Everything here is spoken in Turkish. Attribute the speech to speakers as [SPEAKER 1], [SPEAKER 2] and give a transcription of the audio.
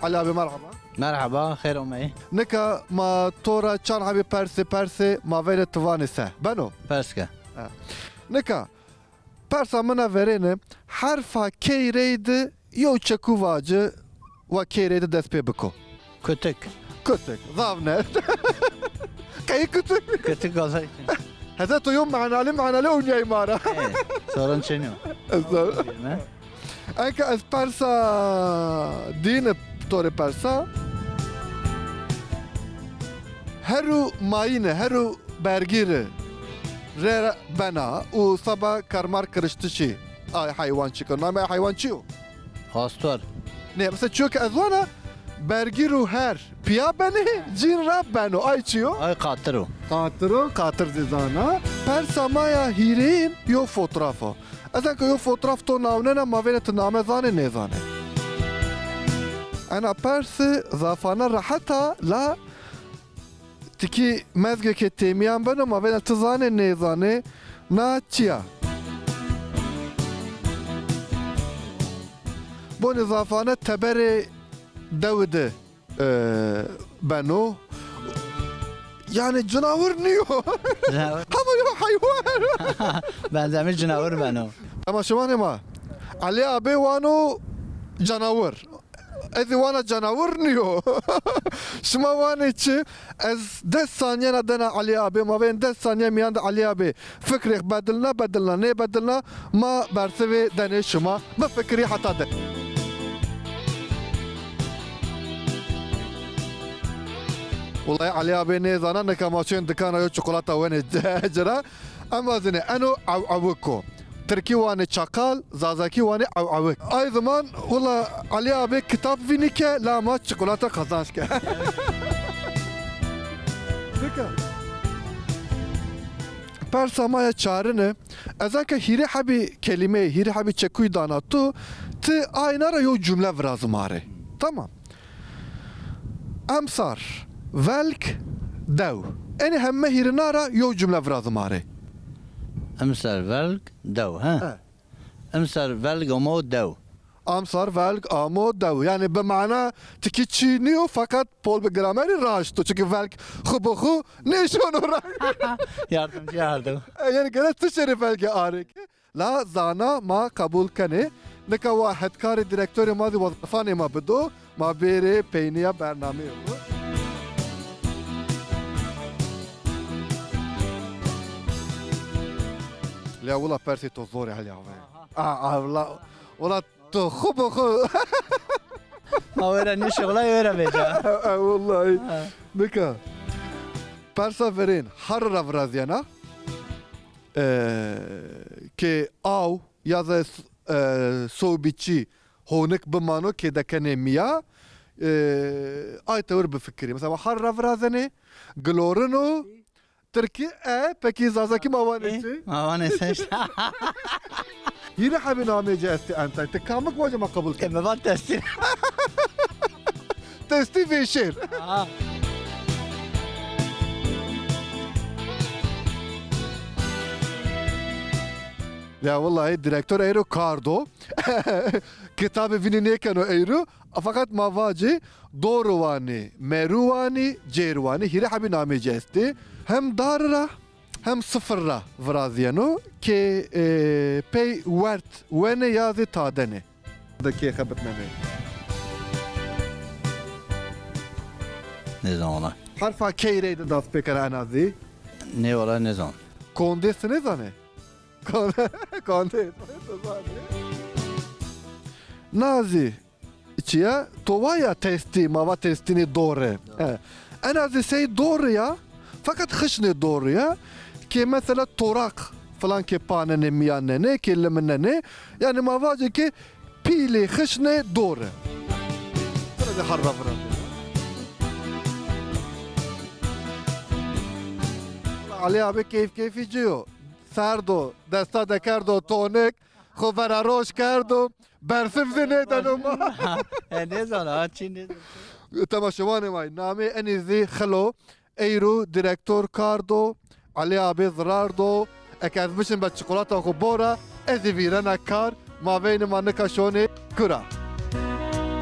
[SPEAKER 1] علي أبي مرحبا.
[SPEAKER 2] مرحبا خير أمي.
[SPEAKER 1] نكا ما تورا كان عبي بارسي ما فيري توانسه بنو.
[SPEAKER 2] برسكا.
[SPEAKER 1] نكا پرسا منا ورینه حرفا کی رید یو چکو واجه و کی رید دست پی بکو
[SPEAKER 2] كتك.
[SPEAKER 1] کتک ضامنه کی کتک
[SPEAKER 2] كتك قصدي.
[SPEAKER 1] هذا تو يوم معنا له ونيا مارا
[SPEAKER 2] صورن شنو؟
[SPEAKER 1] انك از پرسا دین طور پرسا هرو ماینه هرو برگیره ر بنا و صبا کرمار کرشتشی آی حیوان چی کن نام حیوان چیو
[SPEAKER 2] خاستور.
[SPEAKER 1] نه مثلا چیو که ازوانا برگیرو هر پیا بنه جین رب بنو آی چیو
[SPEAKER 2] أي قاترو.
[SPEAKER 1] قاطر دیزانا پر سمایا هیرین یو فوترافا ازن که یو فوتراف تو ناونه ما وینت نامه زانه نیزانه انا پرس زافانا راحتا لا تکی مزگه که تیمیان بنو ما وینت زانه نیزانه نا چیا بو نزافانه تبر دوده بنو yani canavar niyo? Ama ya hayvan.
[SPEAKER 2] Ben زميل جناور بنو.
[SPEAKER 1] Ama şu an ama Ali abi vano canavar. Ezi vana canavar niyo? Şuma vana içi az 10 saniye nadana Ali abi ma ben 10 saniye miyanda Ali abi fikri بدلنا ne بدلنا ma bersevi dene şuma ma fikri hatta de. والله علي ابي نيزانا نكا ماشين دكانا يو شوكولاته وين جرا اما زين انو عوكو تركي واني شاكال زازاكي واني عوك اي زمان والله علي ابي كتاب فينيك لا ما شوكولاته خزانشك دكا Persama çağrını ezaka hiri habi kelime hiri habi çekuy danattu ti aynara yo cümle vrazmare tamam amsar velk dev eni hemme hirinara yo cümle vrazmare
[SPEAKER 2] أمسر فالك دو ها. أمسر فالك ومو دو.
[SPEAKER 1] amsar velk amo dev yani bemana tiki çiğniyor fakat pol be grameri raştu çünkü velk xubuxu ne şonora
[SPEAKER 2] Yardımcı yardım.
[SPEAKER 1] yani gene tişeri velke arek la zana ma kabul kane neka واحد کار direktör ma di vazifane ma bido ma bere peyniya bername yo لا والله بيرسي تو زوري على والله والله تو خبخو
[SPEAKER 2] ما öğreniyor şoğla öğrenmeyeceğim.
[SPEAKER 1] والله بكا بارسا فرين حرر فرازيانا كي او يازا صوبيتشي هونك بمانو كي دكاني ميا اي تور بفكري مثلا حرر فرازني جلورنو تركي peki zazaki mavanesi
[SPEAKER 2] Mavanesi işte.
[SPEAKER 1] yine habi namece esti anta tekamık vaca ma kabul
[SPEAKER 2] Kime var testi?
[SPEAKER 1] testi ve şer ya vallahi direktör Eiro Cardo kitabı vinine kano Eiro fakat mavaci doğruvani meruvani ceruvani hire habi namece esti hem darra hem sıfırra vraziyano ki pey wert wene yazı tadene daki xabetname
[SPEAKER 2] Ne zaman ola?
[SPEAKER 1] harfa keyreydi das pekara anazi
[SPEAKER 2] Ne ola ne zaman?
[SPEAKER 1] kondesi ne zane konde nazi içiye tovaya testi mava testini doğru anazi şey doğru ya fakat خشنه doğru ya ki mesela torak falan ki panene miyanene kelimene yani mavacı ki pili خشنه doğru burada harra var Ali abi keyfi ciyo sardo desta de kardo tonik خبر روش کردم برسف زنیدنم
[SPEAKER 2] Ne zaman? Çin ne zaman?
[SPEAKER 1] تماشوانه مای نامه انیزی خلو ایرو دیرکتور کاردو علی آبی زراردو اکاز بشن با چکولاتا خو بورا ازی ویرنا کار ما بین ما نکاشونه کرا